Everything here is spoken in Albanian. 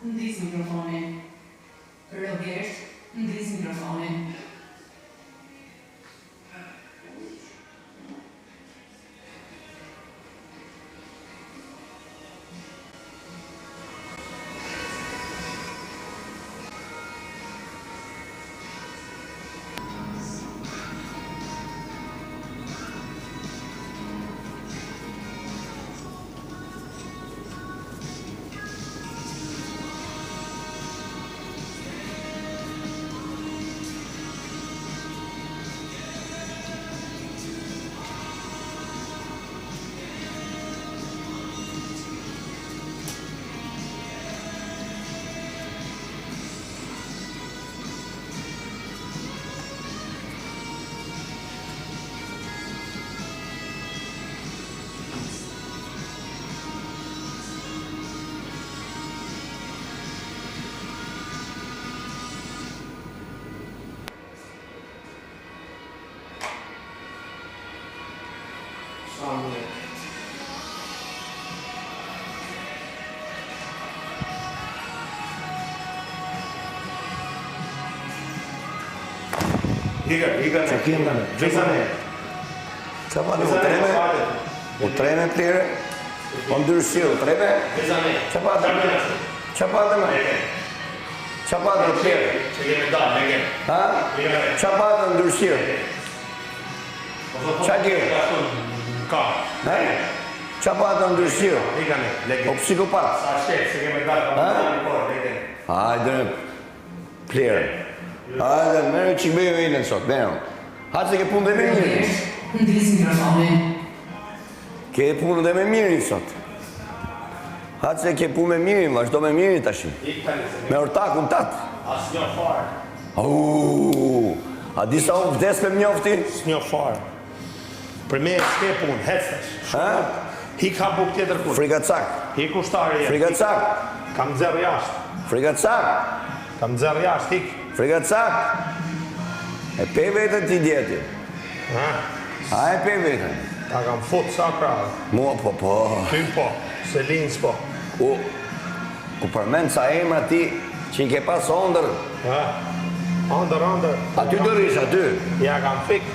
Ndis mikrofonin. Roberto, ndis mikrofonin. Që kime, që pa në u treme plire, o ndyrësi u treme, që pa dhe me, që pa dhe plire, që pa dhe ndyrësi, që kime, që pa dhe ndyrësi, o psikopat, hajde plire. Hajde, mërë që bëjë e në sot, mërë. Hajde se ke punë dhe me mirë. Ndis mikrofonin. Ke punë dhe me mirë sot. Hajde se ke punë me mirë, vazhdo me mirë tashim. Me ortakun tatë. As një farë. A disa unë vdes me mjofti? S'njo farë. Për me s'ke punë, hecesh. Hik ha buk tjetër punë. Frikacak. Hik ushtarë jetë. Frikacak. Kam dzerë jashtë. Frikacak. Kam dzerë jashtë, hik. Frikacak. E pe vetën ti djeti. A e pe vetën. Ta kam futë sa krahë. Mua po. Ty po, Selinës po. Ku përmend sa emra ti që i ke pas ondër. Ondër. Aty dërish, aty. Ja kam fikë.